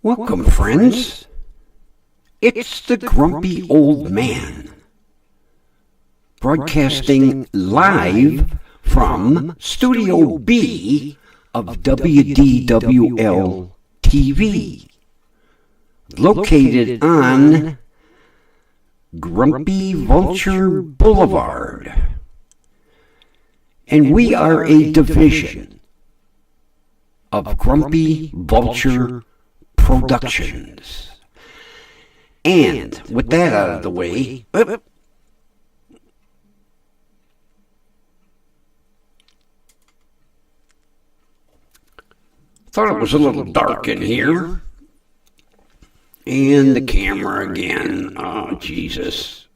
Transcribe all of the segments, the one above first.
Welcome, friends. It's the Grumpy Old Man, broadcasting live from Studio B of WDWL TV, located on Grumpy Vulture Boulevard. And we are a division of Grumpy Vulture Productions. And with that out of the way, thought it was a little dark in here. And the camera again. Oh, Jesus.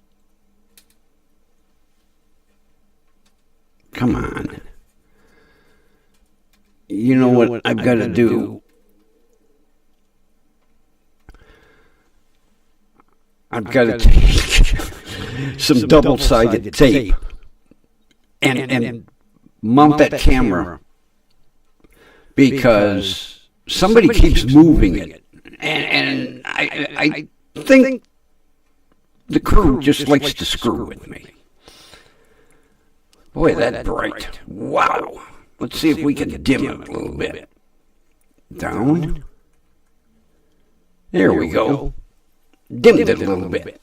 Come on. You know what I've got to do? I've got to take some double-sided tape and mount that camera because somebody keeps moving it. And I think the crew just likes to screw with me. Boy, that's bright. Wow. Let's see if we can dim it a little bit. Down. There we go. Dimmed it a little bit.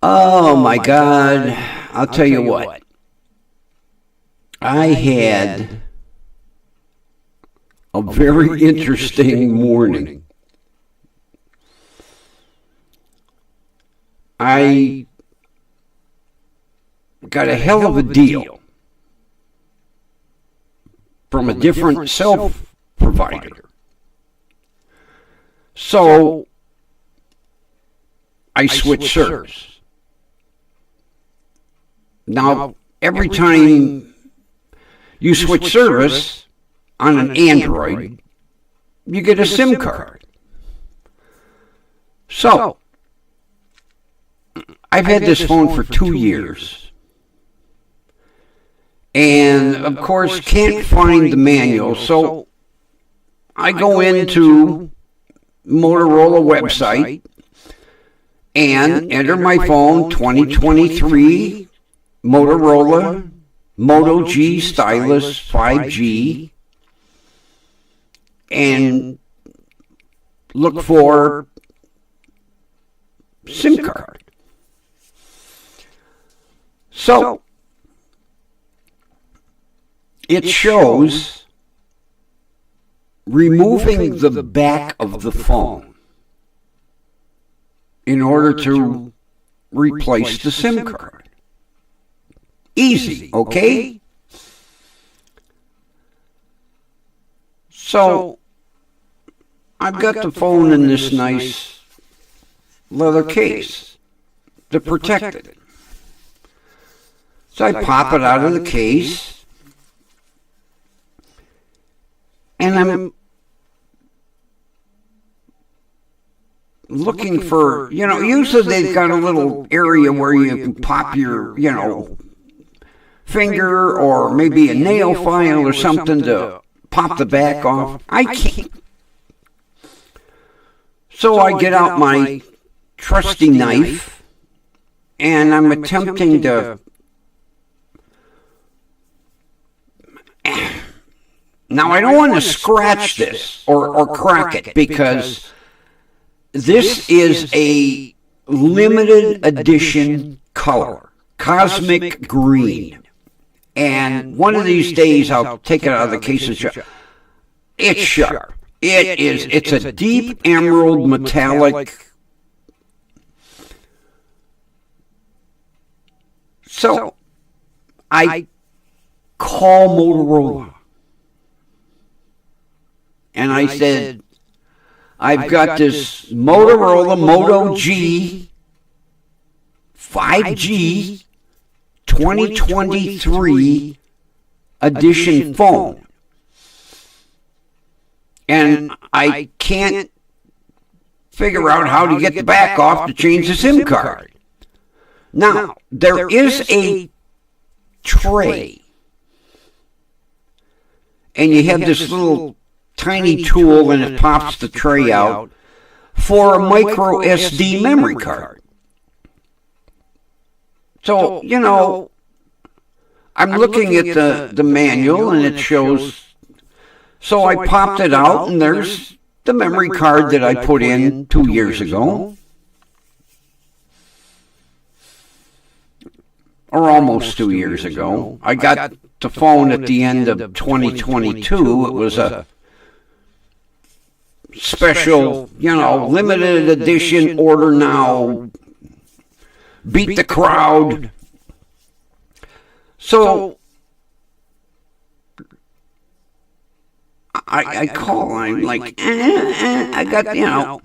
Oh my God. I'll tell you what. I had a very interesting morning. I got a hell of a deal from a different cell provider. So I switched servers. Now, every time you switch service on an Android, you get a SIM card. So, I've had this phone for 2 years. And, of course, can't find the manual. So, I go into Motorola website and enter my phone 2023 Motorola Moto G Stylus 5G and look for SIM card. So it shows removing the back of the phone in order to replace the SIM card. Easy, okay? So, I've got the phone in this nice leather case to protect it. So I pop it out of the case, and I'm looking for, usually they've got a little area where you can pop your, finger or maybe a nail file or something to pop the back off. I can't. So I get out my trusty knife and I'm attempting to. Now I don't want to scratch this or crack it because this is a limited edition color, cosmic green. And one of these days I'll take it out of the case and show. It's sharp. It's a deep emerald metallic. So I call Motorola. And I said, I've got this Motorola Moto G 5G 2023 edition phone. And I can't figure out how to get the back off to change the SIM card. Now, there is a tray. And you have this little tiny tool and it pops the tray out for a micro SD memory card. So, you know, I'm looking at the manual and it shows, so I popped it out and there's the memory card that I put in 2 years ago. Or almost 2 years ago. I got the phone at the end of 2022. It was a special, you know, limited edition, order now, beat the crowd. So I call, I'm like, I got, you know.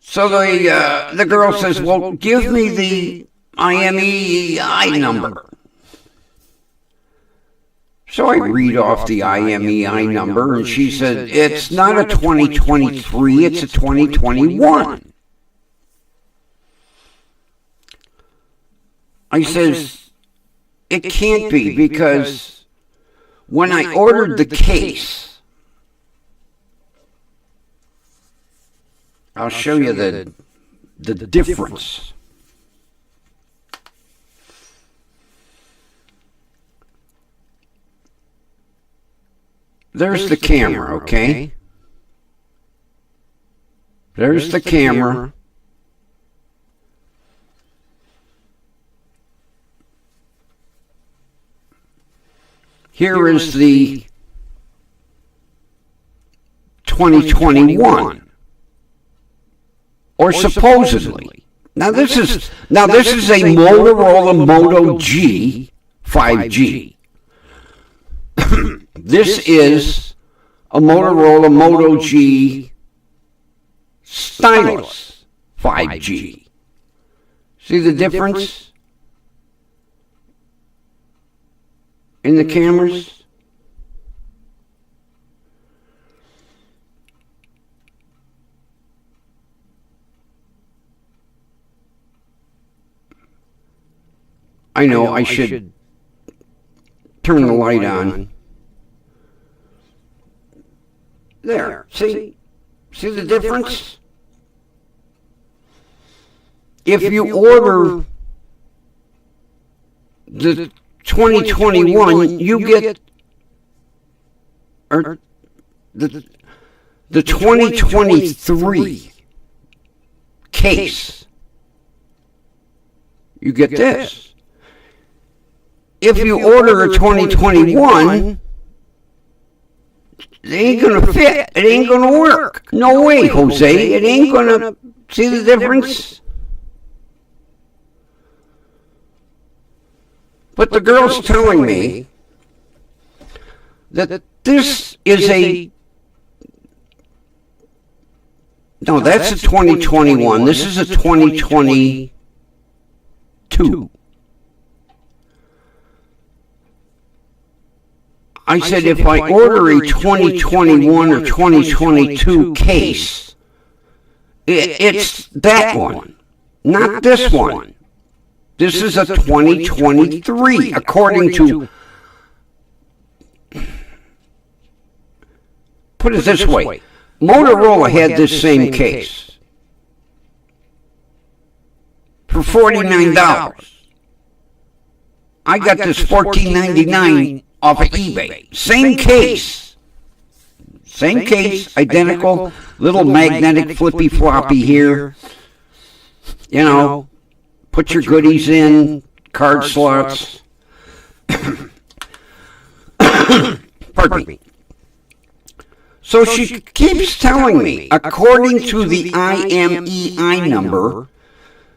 So the girl says, well, give me the IMEI number. So I read off the IMEI number, and she said, it's not a 2023, it's a 2021. I says, it can't be, because when I ordered the case, I'll show you the difference. There's the camera, okay? There's the camera. Here is the 2021, or supposedly. Now this is a Motorola Moto G 5G. This is a Motorola Moto G Stylus 5G. See the difference in the cameras? I know I should turn the light on. There, see the difference? If you order the 2021, you get the 2023 case. You get this. If you order a 2021, it ain't gonna fit. It ain't gonna work. No way, Jose. It ain't gonna. See the difference? But the girl's telling me that this is a. No, that's a 2021. This is a 2022. I said, if I order a 2021 or 2022 case, it's that one, not this one. This is a 2023, according to, put it this way, Motorola had this same case for $49. I got this $14.99 off of eBay. Same case, identical, little magnetic flippy floppy here. You know, put your goodies in, card slots. Pardon me. So she keeps telling me, according to the IMEI number,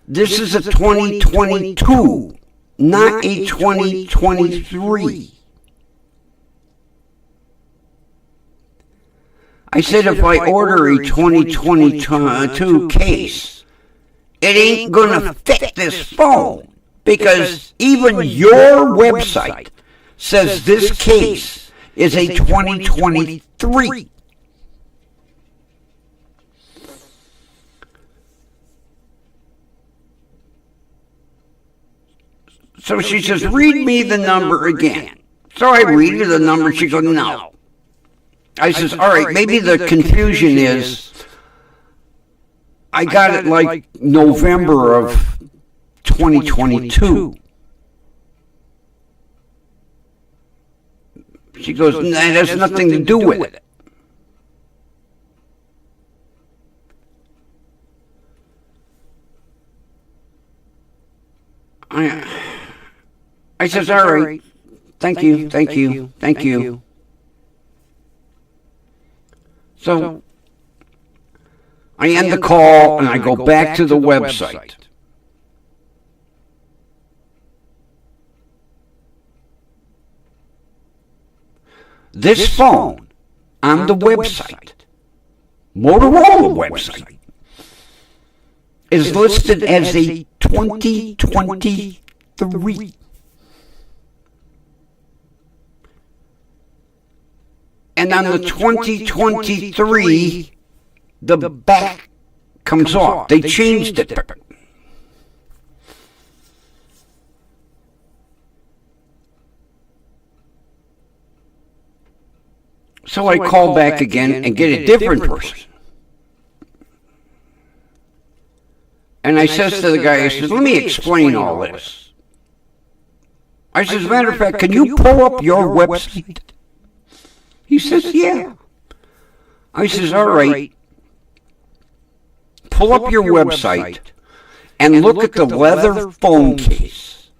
this is a 2022, not a 2023. I said, if I order a 2022 case, it ain't gonna fit this phone, because even your website says this case is a 2023. So she says, read me the number again. So I read her the number, she goes, no. I says, all right, maybe the confusion is I got it like November of 2022. She goes, nah, that has nothing to do with it. I says, all right, thank you. So I end the call and I go back to the website. This phone on the website, Motorola website, is listed as a 2023. And on the 2023, the back comes off. They changed it. So I call back again and get a different person. And I says to the guy, I says, let me explain all this. I says, as a matter of fact, can you pull up your website? He says, yeah. I says, all right. Pull up your website and look at the leather phone case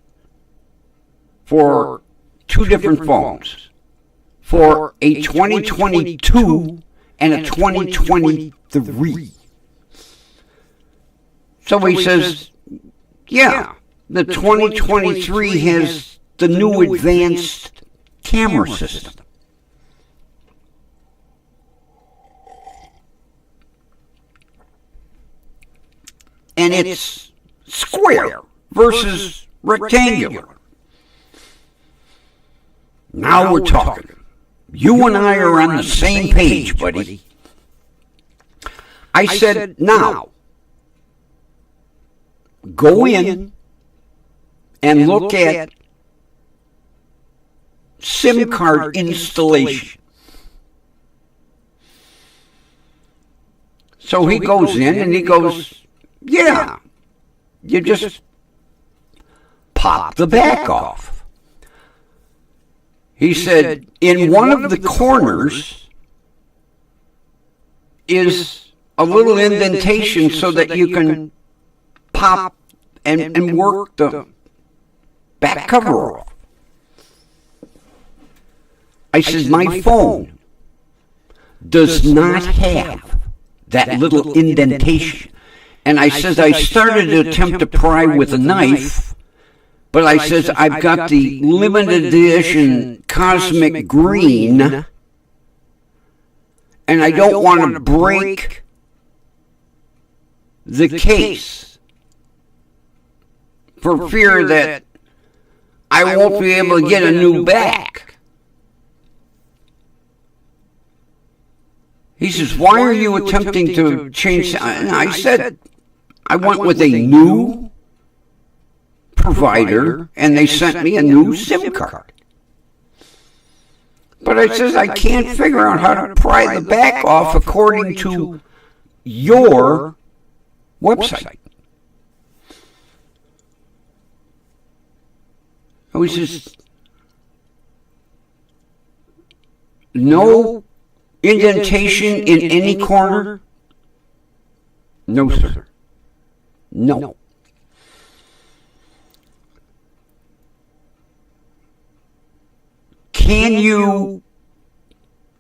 for two different phones, for a 2022 and a 2023. So he says, yeah, the 2023 has the new advanced camera system. And it's square versus rectangular. Now we're talking. You and I are on the same page, buddy. I said, now, go in and look at SIM card installation. So he goes in and he goes, yeah, you just pop the back off. He said, in one of the corners is a little indentation so that you can pop and work the back cover off. I said, my phone does not have that little indentation. And I says, I started to attempt to pry with a knife, but I says, I've got the limited edition cosmic green, and I don't want to break the case for fear that I won't be able to get a new back. He says, why are you attempting to change? And I said, I went with a new provider, and they sent me a new SIM card. But I says, I can't figure out how to pry the back off according to your website. So he says, no indentation in any corner? No, sir. No. Can you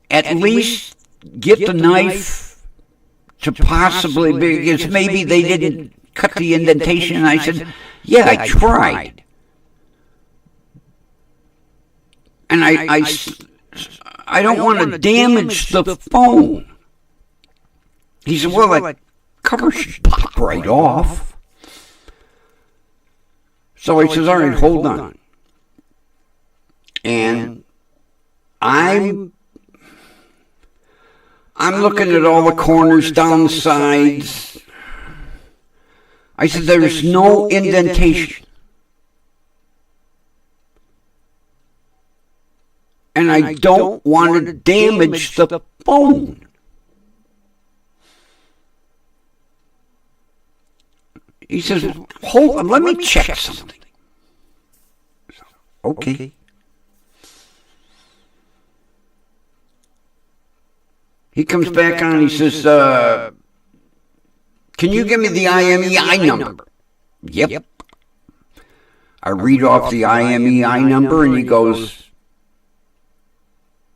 at least get the knife to possibly, because maybe they didn't cut the indentation? And I said, yeah, I tried. And I don't want to damage the phone. He said, well, that cover should pop right off. So he says, all right, hold on. And I'm looking at all the corners down the sides. I said, there's no indentation. and I don't want to damage the phone. He says, hold on, let me check something. Okay. He comes back on and he says, can you give me the IMEI number? Yep. I read off the IMEI number and he goes,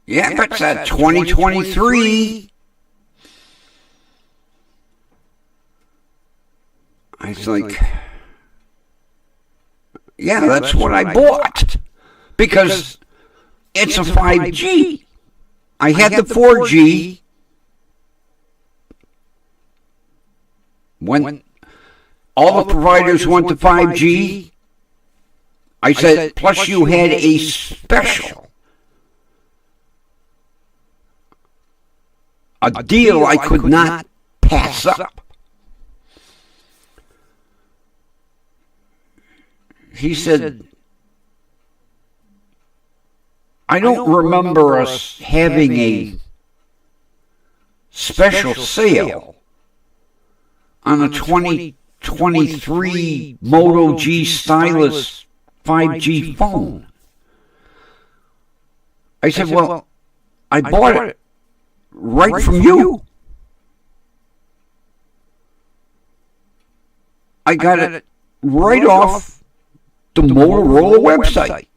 yeah, that's a 2023. I was like, yeah, that's what I bought. Because it's a 5G. I had the 4G. When all the providers went to 5G, I said, plus you had a special, a deal I could not pass up. He said, I don't remember us having a special sale on a 2023 Moto G Stylus 5G phone. I said, well, I bought it right from you. I got it right off the Motorola website.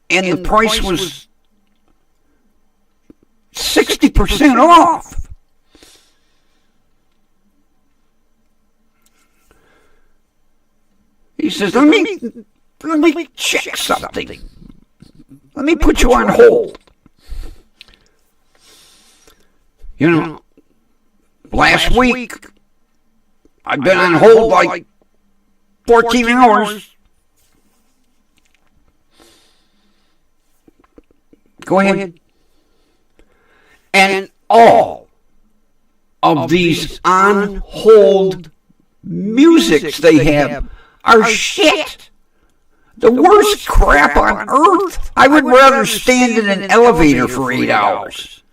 And the price was 60% off. He says, let me check something. Let me put you on hold. You know, last week, I've been on hold like 14 hours. Go ahead. And all of these on-hold musics they have are shit. The worst crap on earth. I would rather stand in an elevator for 8 hours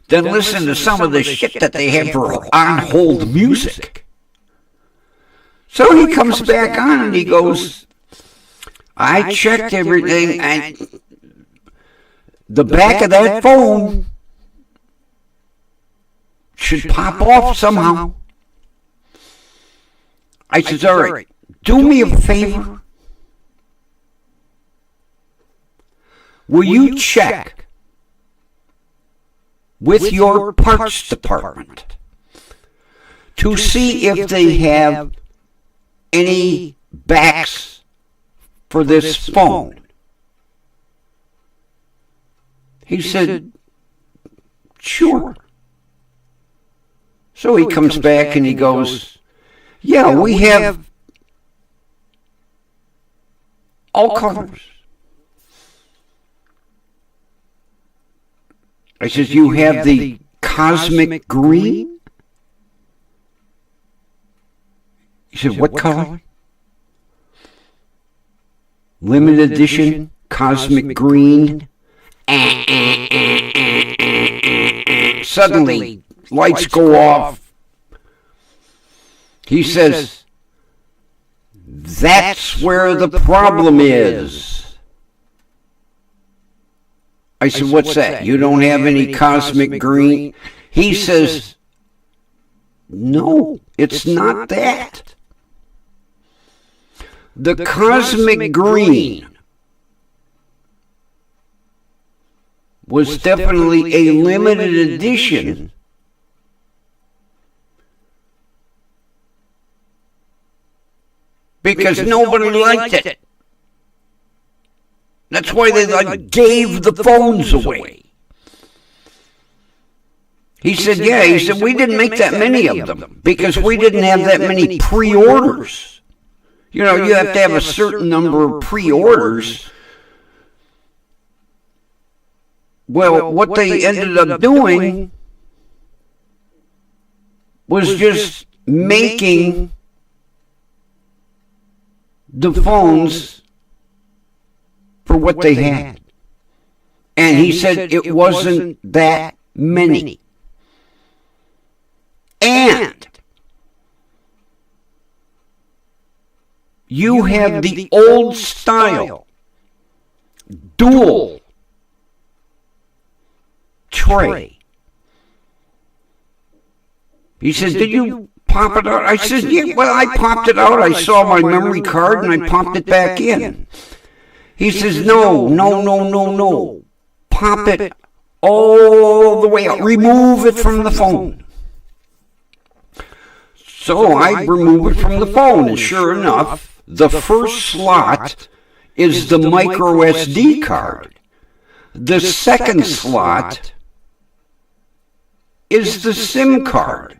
than listen to some of the shit that they have for on-hold music. So he comes back on and he goes, I checked everything, and the back of that phone should pop off somehow. I says, all right, do me a favor. Will you check with your parts department to see if they have any backs for this phone? He said, sure. So he comes back and he goes, yeah, we have all colors. I says, you have the cosmic green? He said, what color? Limited edition, cosmic green. Suddenly, lights go off. He says, that's where the problem is. I said, what's that? You don't have any cosmic green? He says, no, it's not that. The cosmic green was definitely a limited edition because nobody liked it. That's why they gave the phones away. He said, yeah, he said, we didn't make that many of them because we didn't have that many pre-orders. You know, you have to have a certain number of pre-orders. Well, what they ended up doing was just making the phones for what they had. And he said it wasn't that many. And you have the old style dual tray. He said, did you pop it out? I said, yeah, well, I popped it out. I saw my memory card and I popped it back in. He says, no. Pop it all the way out. Remove it from the phone. So I remove it from the phone, and sure enough, the first slot is the micro SD card. The second slot is the SIM card.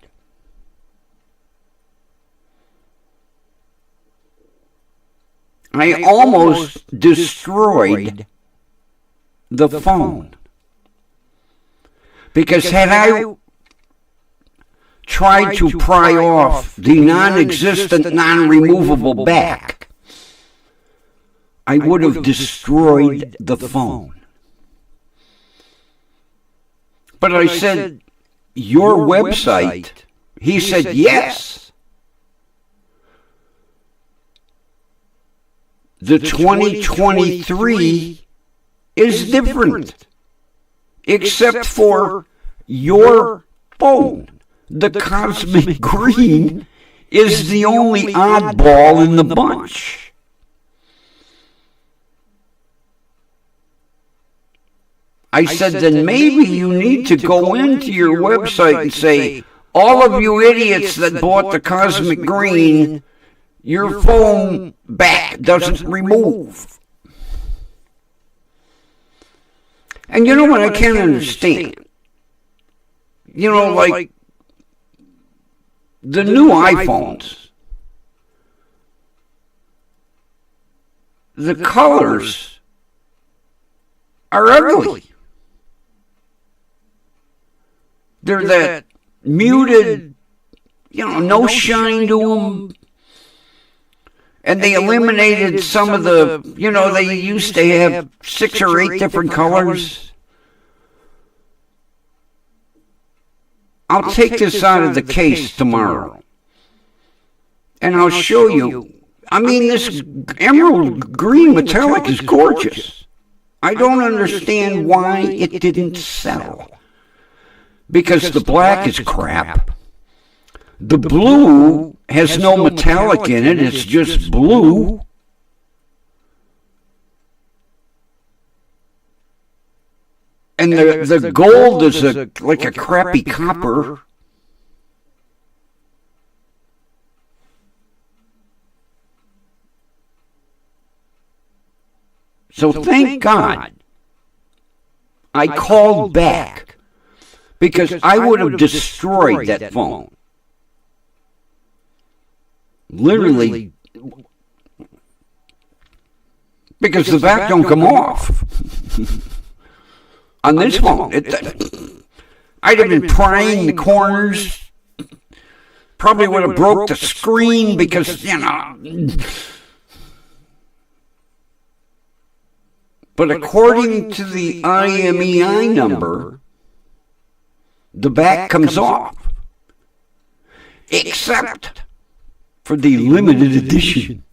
I almost destroyed the phone. Because had I tried to pry off the non-existent, non-removable back, I would have destroyed the phone. But I said, your website? He said, yes. The 2023 is different, except for your phone. The cosmic green is the only oddball in the bunch. I said, then maybe you need to go into your website and say, all of you idiots that bought the cosmic green, your phone back doesn't remove. And you know what I can't understand? You know, like the new iPhones, the colors are ugly. They're that muted, no shine to them. And they eliminated some of the, they used to have 6 or 8 different colors. I'll take this out of the case tomorrow. And I'll show you. I mean, this emerald green metallic is gorgeous. I don't understand why it didn't sell. Because the black is crap. The blue has no metallic in it. It's just blue. And the gold is like a crappy copper. So thank God I called back, because I would have destroyed that phone. Literally, because the back don't come off. On this phone, I'd have been prying the corners. Probably would have broke the screen because, But according to the IMEI number, the back comes off. Except for the limited edition.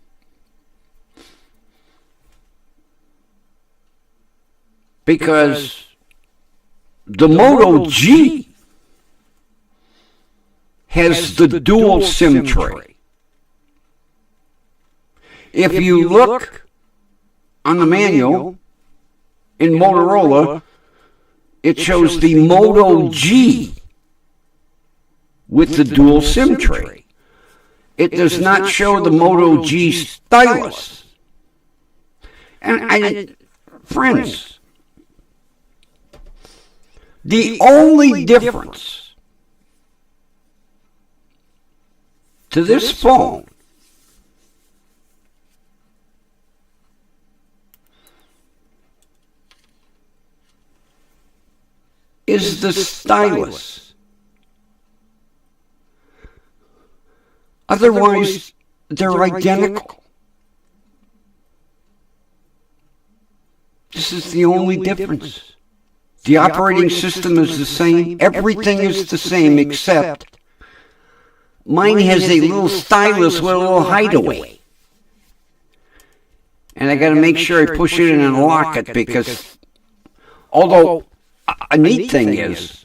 Because the Moto G has the dual SIM tray. If you look on the manual in Motorola, it shows the Moto G with the dual SIM tray. It does not show the Moto G stylus. And friends, the only difference to this phone is the stylus. Otherwise, they're identical. This is the only difference. The operating system is the same. Everything is the same except mine has a little stylus with a little hideaway. And I got to make sure I push it in and lock it because, although a neat thing is,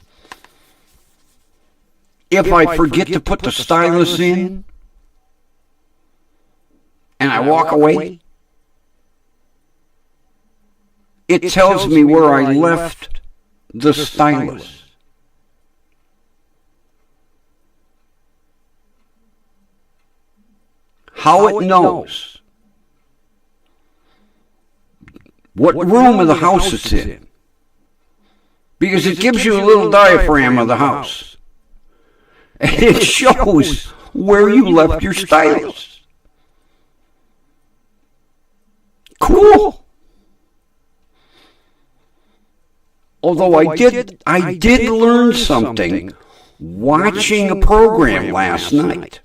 if I forget to put the stylus in and I walk away, it tells me where I left the stylus. How it knows what room of the house it's in, because it gives you a little diagram of the house, and it shows where you left your stylus. Cool. Although I did learn something watching a program last night.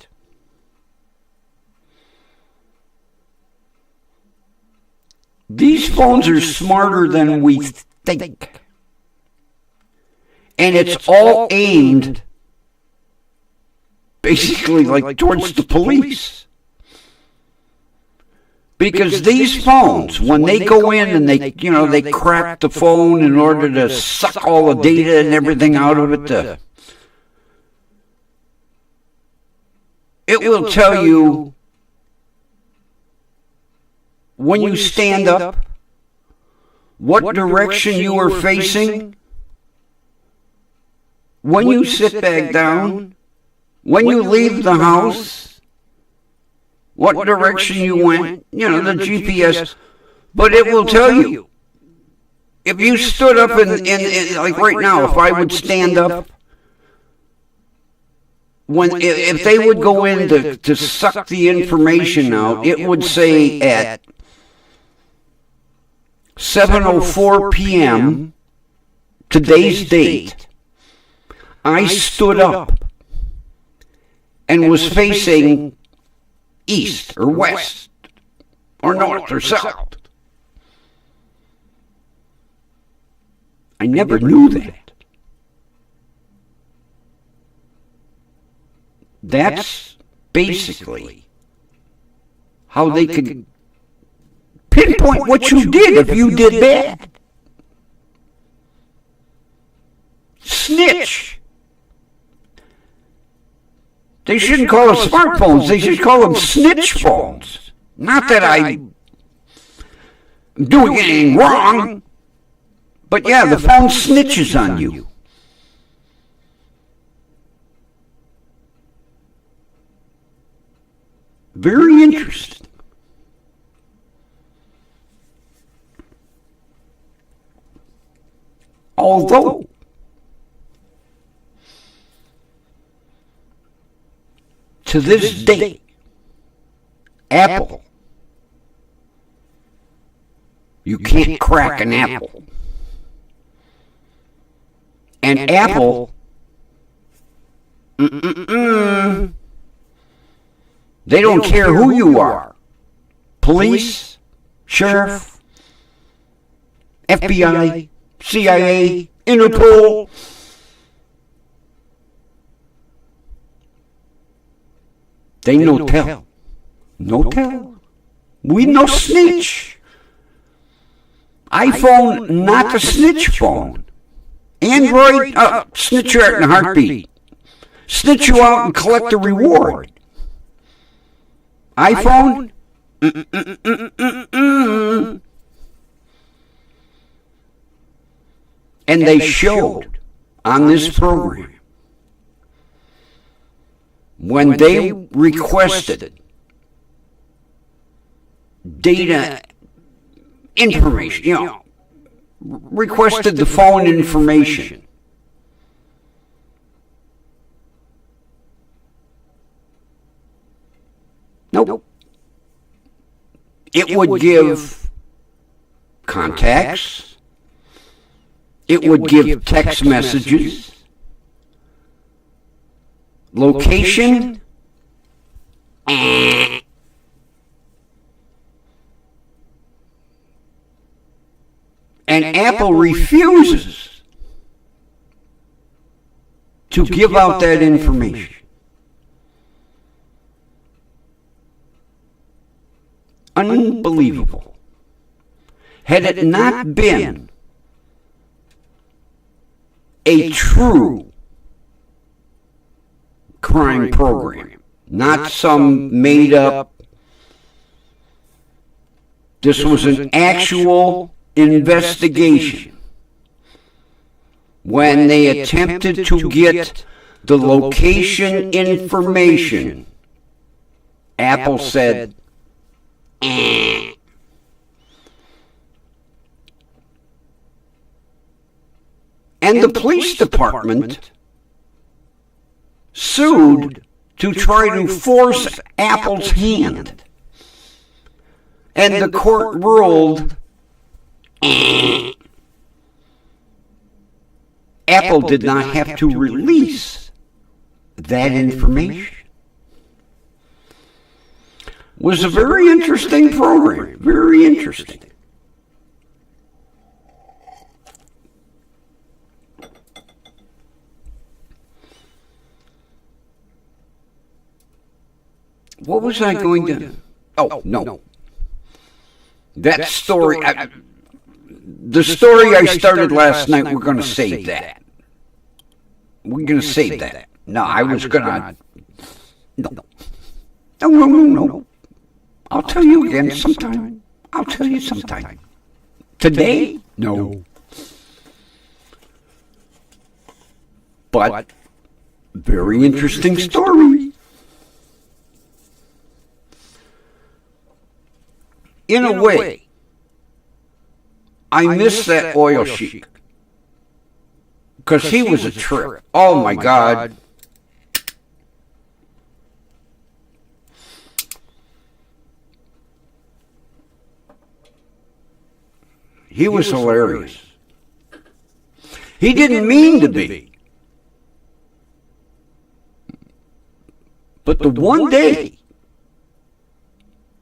These phones are smarter than we think. And it's all aimed basically like towards the police. Because these phones, when they go in and they crack the phone in order to suck all the data and everything out of it, it will tell you when you stand up, what direction you are facing, when you sit back down, when you leave the house, what direction you went, the GPS, but it will tell you. If you stood up and like right now, if I would stand up, if they would go in to suck the information out, it would say at 7:04 p.m., today's date, I stood up and was facing east or west or north or south. I never knew that. That's basically how they could pinpoint what you did if you did bad. Snitch. They shouldn't call them smartphones. They should call them snitch phones. Not that I'm doing anything wrong, but yeah, the phone snitches on you. Very interesting. Although to this day, Apple, you can't crack an apple. And Apple, they don't care who you are. Police, sheriff, FBI, CIA, Interpol. They no tell. No tell. We no snitch. iPhone, not the snitch phone. Android, snitch you out in a heartbeat. Snitch you out and collect the reward. iPhone, And they showed on this program when they requested data information, requested the phone information. Nope. It would give contacts. It would give text messages, location, And Apple refuses to give out that information. Unbelievable. Had it not been a true crime program, not some made up, this was an actual investigation. When they attempted to get the location information, Apple said, eh. And the police department sued to try to force Apple's hand. And the court ruled, Apple did not have to release that information. Was a very interesting program, very interesting. What was I going to... Oh, no. That story... The story I started last night, we're going to save that. We're going to save that. No, I was going to... No. I'll tell you again sometime. I'll tell you sometime. Today? No. But, very interesting story. In a way, I miss that oil sheik. Because he was a trip. Oh my God. He was hilarious. He didn't mean to be. But the one day,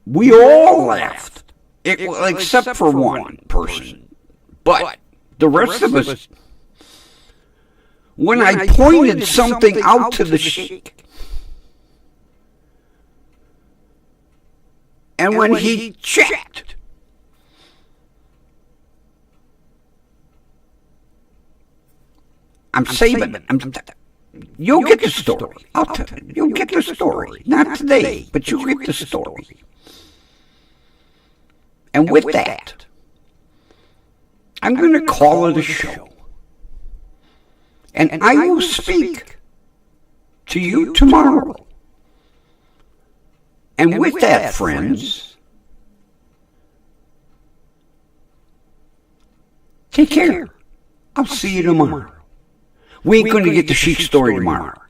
we all laughed. Except for one person. But the rest of us, when I pointed something out to the sheik, and when he checked, I'm saving it. You'll get the story. You'll get the story. Not today, but you'll get the story. And with that, I'm going to call it a show. And I will speak to you tomorrow. And with that, friends, take care. I'll see you tomorrow. We ain't going to get the sheik story tomorrow.